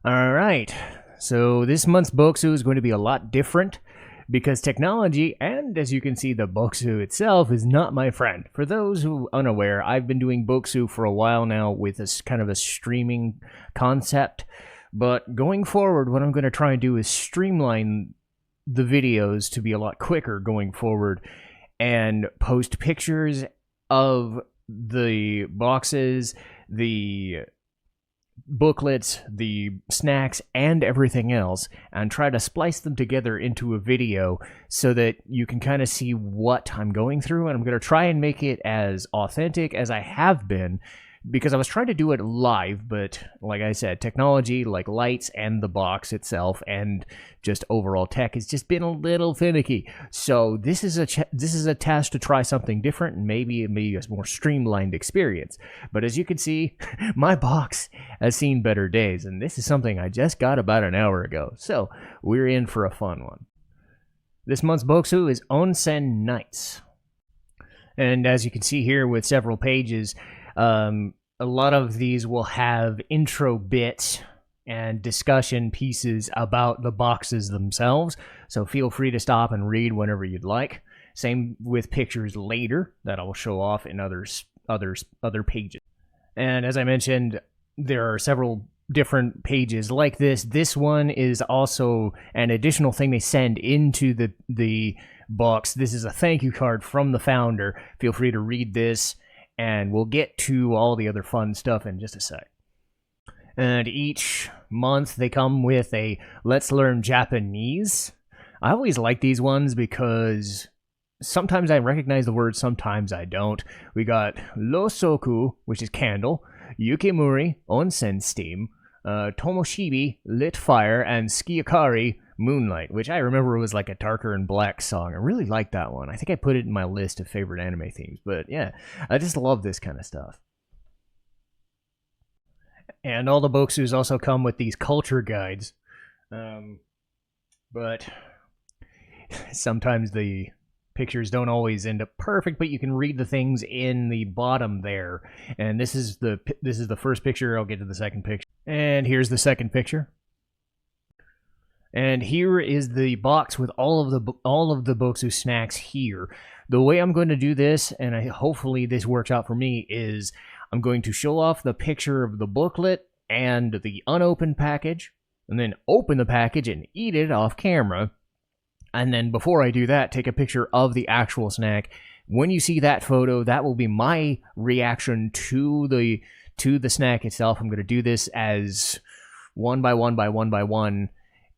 Alright, so this month's Bokksu is going to be a lot different because technology, and as you can see, the Bokksu itself is not my friend. For those who are unaware, I've been doing Bokksu for a while now with this kind of a streaming concept, but going forward, what I'm going to try and do is streamline the videos to be a lot quicker going forward and post pictures of the boxes, the booklets, the snacks, and everything else, and try to splice them together into a video so that you can kind of see what I'm going through. And I'm going to try and make it as authentic as I have been, because I was trying to do it live, but like I said, technology like lights and the box itself and just overall tech has just been a little finicky. So this is a test to try something different and maybe a more streamlined experience. But as you can see, my box has seen better days, and this is something I just got about an hour ago. So we're in for a fun one. This month's Bokksu is Onsen Nights. And as you can see here with several pages, a lot of these will have intro bits and discussion pieces about the boxes themselves, so feel free to stop and read whenever you'd like. Same with pictures later that I'll show off in other pages. And as I mentioned, there are several different pages like this. This one is also an additional thing they send into the box. This is a thank you card from the founder. Feel free to read this, and we'll get to all the other fun stuff in just a sec. And each month they come with a Let's Learn Japanese. I always like these ones because sometimes I recognize the word, sometimes I don't. We got Rosoku, which is candle, Yukimuri, onsen steam, Tomoshibi, lit fire, and Skiakari, moonlight, which I remember was like a darker and black song. I really like that one. I think I put it in my list of favorite anime themes, but yeah, I just love this kind of stuff. And all the Bokksus also come with these culture guides, but sometimes the pictures don't always end up perfect, but you can read the things in the bottom there. And this is the first picture. I'll get to the second picture. And here's the second picture. And here is the box with all of the Bokksu snacks here. The way I'm going to do this, and hopefully this works out for me, is I'm going to show off the picture of the booklet and the unopened package, and then open the package and eat it off camera. And then before I do that, take a picture of the actual snack. When you see that photo, that will be my reaction to the snack itself. I'm going to do this as one by one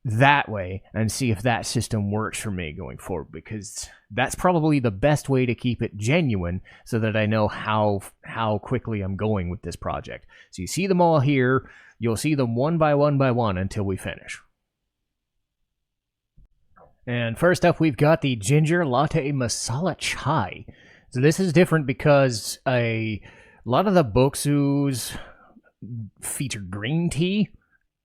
that way and see if that system works for me going forward, because that's probably the best way to keep it genuine so that I know how quickly I'm going with this project. So you see them all here. You'll see them one by one until we finish. And first up, we've got the ginger latte masala chai. So this is different because a lot of the Bokksus feature green tea,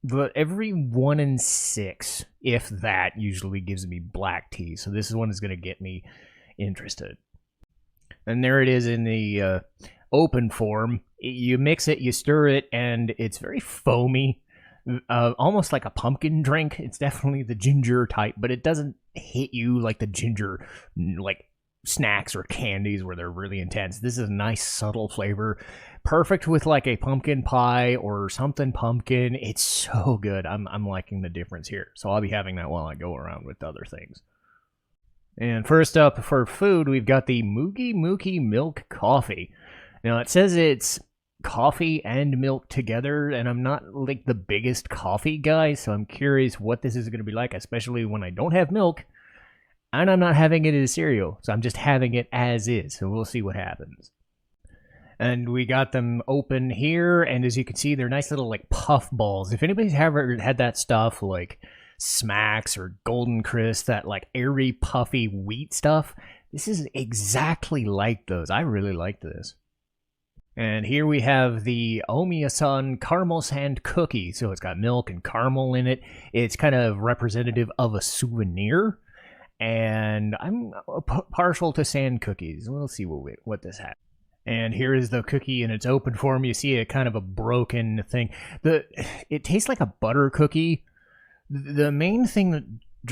but every 1 in 6, if that, usually gives me black tea. So this one is going to get me interested. And there it is in the open form. You mix it, you stir it, and it's very foamy. Almost like a pumpkin drink. It's definitely the ginger type, but it doesn't hit you like the ginger like snacks or candies where they're really intense. This is a nice subtle flavor, perfect with like a pumpkin pie or something pumpkin. It's so good. I'm liking the difference here, so I'll be having that while I go around with other things. And first up for food, we've got the Moogie Mookie milk coffee. Now it says it's coffee and milk together, and I'm not like the biggest coffee guy, so I'm curious what this is going to be like, especially when I don't have milk and I'm not having it as cereal, so I'm just having it as is. So we'll see what happens. And we got them open here, and as you can see, they're nice little like puff balls. If anybody's ever had that stuff like Smacks or Golden Crisp, that like airy puffy wheat stuff, this is exactly like those. I really like this. And here we have the Omiya-san caramel sand cookie. So it's got milk and caramel in it. It's kind of representative of a souvenir. And I'm partial to sand cookies. We'll see what this has. And here is the cookie in its open form. You see a kind of a broken thing. It tastes like a butter cookie. The main thing that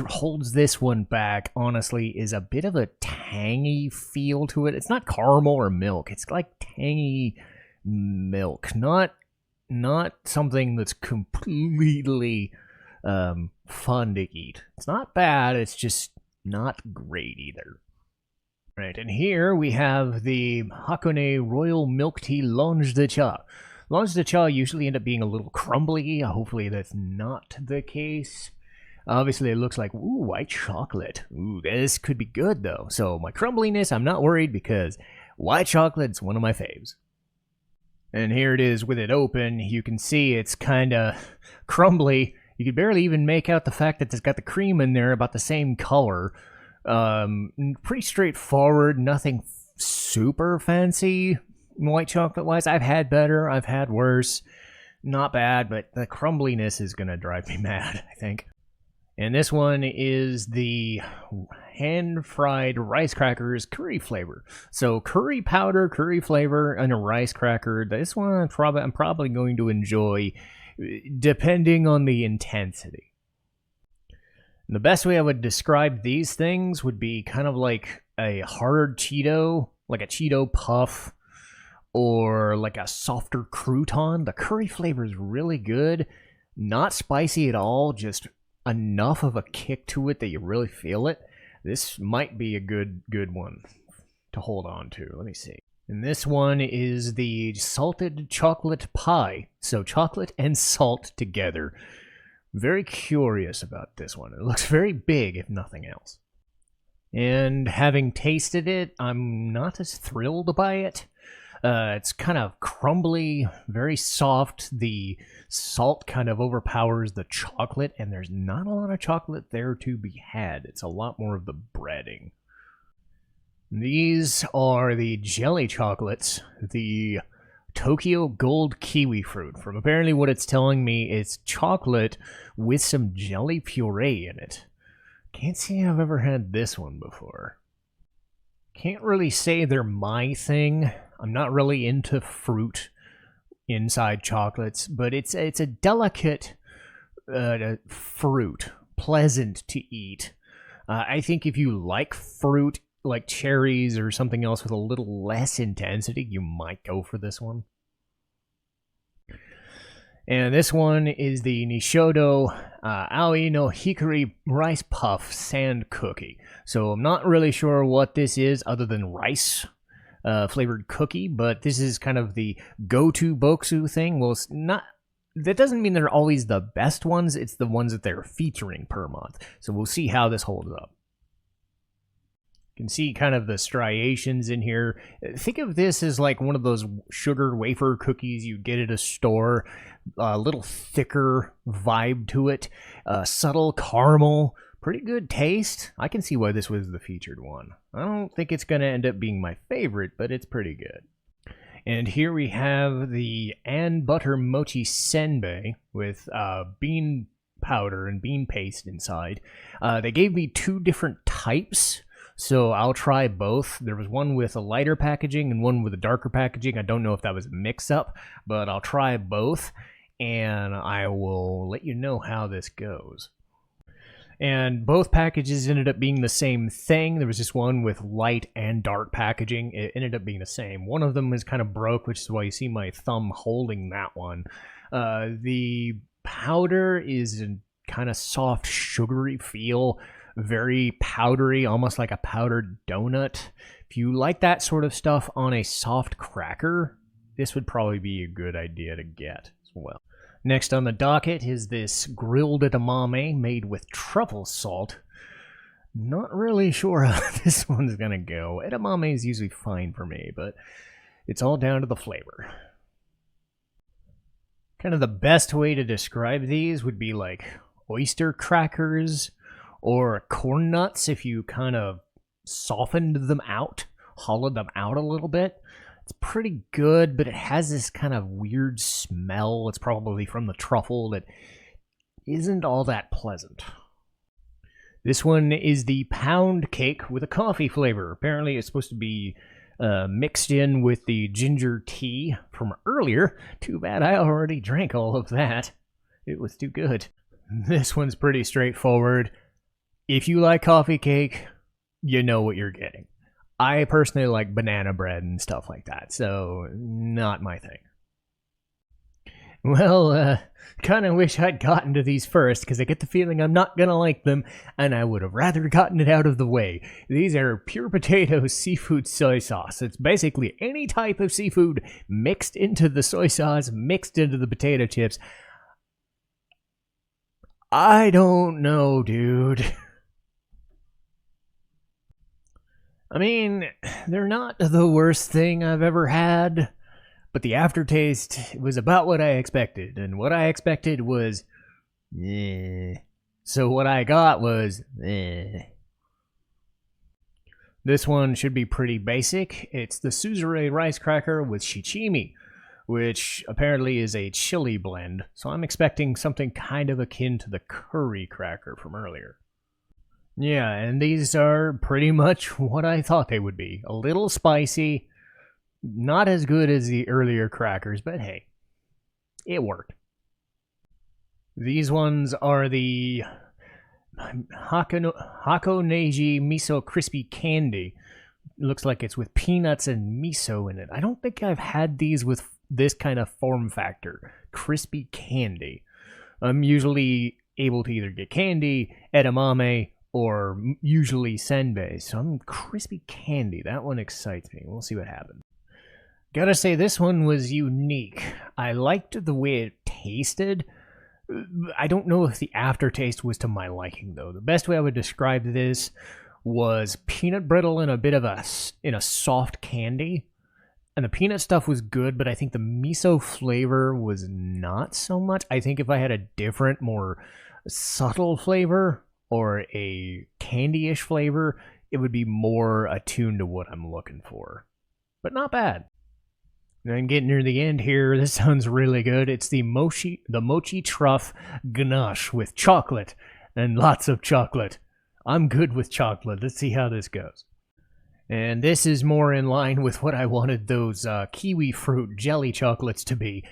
holds this one back, honestly, is a bit of a tangy feel to it. It's not caramel or milk. It's like tangy milk. Not something that's completely fun to eat. It's not bad. It's just not great either. Right, and here we have the Hakone Royal Milk Tea Longe de Cha. Longe de Cha usually end up being a little crumbly. Hopefully that's not the case. Obviously it looks like, ooh, white chocolate. Ooh, this could be good though. So my crumbliness, I'm not worried because white chocolate's one of my faves. And here it is with it open. You can see it's kind of crumbly. You could barely even make out the fact that it's got the cream in there about the same color. Pretty straightforward, nothing super fancy white chocolate wise. I've had better, I've had worse. Not bad, but the crumbliness is gonna drive me mad, I think. And this one is the hand-fried rice crackers curry flavor. So curry powder, curry flavor, and a rice cracker. This one I'm probably going to enjoy, depending on the intensity. The best way I would describe these things would be kind of like a hard Cheeto, like a Cheeto puff, or like a softer crouton. The curry flavor is really good. Not spicy at all, just enough of a kick to it that you really feel it. This might be a good one to hold on to. Let me see. And this one is the salted chocolate pie. So chocolate and salt together. Very curious about this one. It looks very big, if nothing else. And having tasted it, I'm not as thrilled by it. It's kind of crumbly, very soft. The salt kind of overpowers the chocolate, and there's not a lot of chocolate there to be had. It's a lot more of the breading. These are the jelly chocolates. The Tokyo Gold Kiwi Fruit. From apparently what it's telling me, it's chocolate with some jelly puree in it. Can't say I've ever had this one before. Can't really say they're my thing. I'm not really into fruit inside chocolates, but it's a delicate fruit, pleasant to eat. I think if you like fruit, like cherries or something else with a little less intensity, you might go for this one. And this one is the Nishodo Aoi no Hikari Rice Puff Sand Cookie. So I'm not really sure what this is other than rice flavored cookie, but this is kind of the go-to Bokksu thing. Well, it's not. That doesn't mean they're always the best ones. It's the ones that they're featuring per month. So we'll see how this holds up. You can see kind of the striations in here. Think of this as like one of those sugar wafer cookies you get at a store. A little thicker vibe to it. Subtle caramel. Pretty good taste. I can see why this was the featured one. I don't think it's going to end up being my favorite, but it's pretty good. And here we have the An Butter Mochi Senbei with bean powder and bean paste inside. They gave me two different types. So I'll try both. There was one with a lighter packaging and one with a darker packaging. I don't know if that was a mix-up, but I'll try both, and I will let you know how this goes. And both packages ended up being the same thing. There was just one with light and dark packaging. It ended up being the same. One of them is kind of broke, which is why you see my thumb holding that one. The powder is a kind of soft, sugary feel. Very powdery, almost like a powdered donut. If you like that sort of stuff on a soft cracker, this would probably be a good idea to get as well. Next on the docket is this grilled edamame made with truffle salt. Not really sure how this one's gonna go. Edamame is usually fine for me, but it's all down to the flavor. Kind of the best way to describe these would be like oyster crackers or corn nuts if you kind of softened them out, hollowed them out a little bit. It's pretty good, but it has this kind of weird smell. It's probably from the truffle that isn't all that pleasant. This one is the pound cake with a coffee flavor. Apparently it's supposed to be mixed in with the ginger tea from earlier. Too bad I already drank all of that. It was too good. This one's pretty straightforward. If you like coffee cake, you know what you're getting. I personally like banana bread and stuff like that, so not my thing. Well, kind of wish I'd gotten to these first, because I get the feeling I'm not going to like them, and I would have rather gotten it out of the way. These are pure potato seafood soy sauce. It's basically any type of seafood mixed into the soy sauce, mixed into the potato chips. I don't know, dude. I mean, they're not the worst thing I've ever had, but the aftertaste was about what I expected, and what I expected was, So what I got was, This one should be pretty basic. It's the savory rice cracker with shichimi, which apparently is a chili blend, so I'm expecting something kind of akin to the curry cracker from earlier. Yeah, and these are pretty much what I thought they would be. A little spicy, not as good as the earlier crackers, but hey, it worked. These ones are the Hakoneji Miso Crispy Candy. It looks like it's with peanuts and miso in it. I don't think I've had these with this kind of form factor. Crispy candy. I'm usually able to either get candy, edamame, or usually senbei. So I'm crispy candy. That one excites me. We'll see what happens. Gotta say, this one was unique. I liked the way it tasted. I don't know if the aftertaste was to my liking, though. The best way I would describe this was peanut brittle in a bit of a soft candy. And the peanut stuff was good, but I think the miso flavor was not so much. I think if I had a different, more subtle flavor or a candy-ish flavor, it would be more attuned to what I'm looking for. But not bad. And getting near the end here, this sounds really good. It's the mochi truff ganache with chocolate and lots of chocolate. I'm good with chocolate. Let's see how this goes. And this is more in line with what I wanted those kiwi fruit jelly chocolates to be.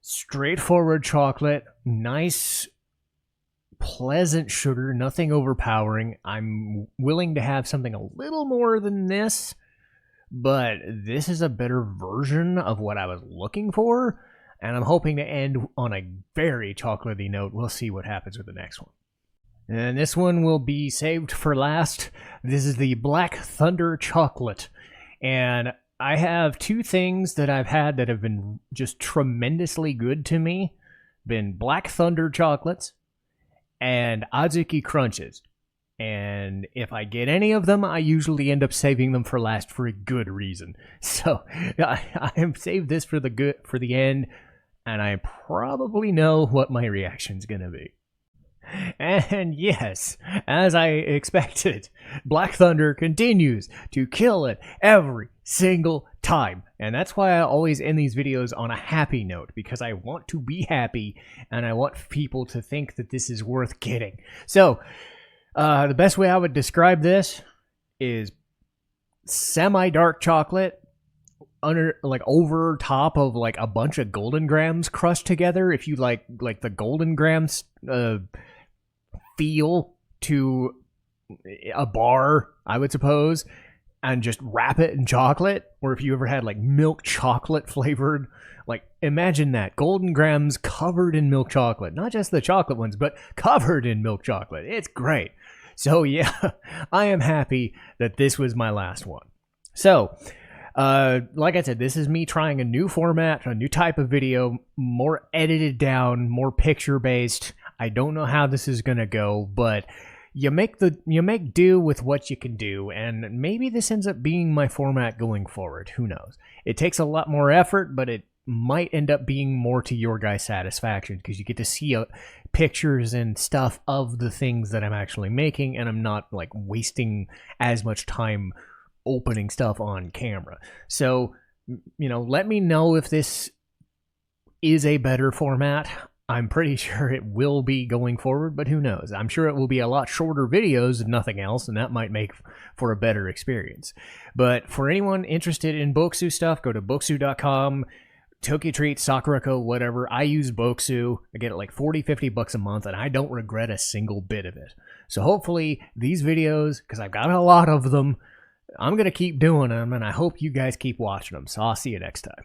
Straightforward chocolate, nice, pleasant sugar, nothing overpowering. I'm willing to have something a little more than this, but this is a better version of what I was looking for, and I'm hoping to end on a very chocolatey note. We'll see what happens with the next one. And this one will be saved for last. This is the Black Thunder chocolate. And I have two things that I've had that have been just tremendously good to me. Been Black Thunder chocolates and Adzuki Crunches. And if I get any of them, I usually end up saving them for last for a good reason. So I have saved this for the end, and I probably know what my reaction's gonna be. And yes, as I expected, Black Thunder continues to kill it every single time. And that's why I always end these videos on a happy note, because I want to be happy and I want people to think that this is worth getting. So, the best way I would describe this is semi-dark chocolate over top of like a bunch of golden grams crushed together. If you like the golden grams feel to a bar, I would suppose, and just wrap it in chocolate. Or if you ever had like milk chocolate flavored, like imagine that, golden grams covered in milk chocolate, not just the chocolate ones, but covered in milk chocolate. It's great. So yeah, I am happy that this was my last one. So, like I said, this is me trying a new format, a new type of video, more edited down, more picture based. I don't know how this is gonna go, but you make do with what you can do, and maybe this ends up being my format going forward. Who knows? It takes a lot more effort, but it might end up being more to your guys' satisfaction, because you get to see pictures and stuff of the things that I'm actually making, and I'm not like wasting as much time opening stuff on camera. So, let me know if this is a better format. I'm pretty sure it will be going forward, but who knows? I'm sure it will be a lot shorter videos, if nothing else, and that might make for a better experience. But for anyone interested in Bokksu stuff, go to bokksu.com. Tokyo Treat, Sakurako, whatever. I use Bokksu. I get it like 40, 50 bucks a month, and I don't regret a single bit of it. So hopefully these videos, because I've got a lot of them, I'm going to keep doing them, and I hope you guys keep watching them. So I'll see you next time.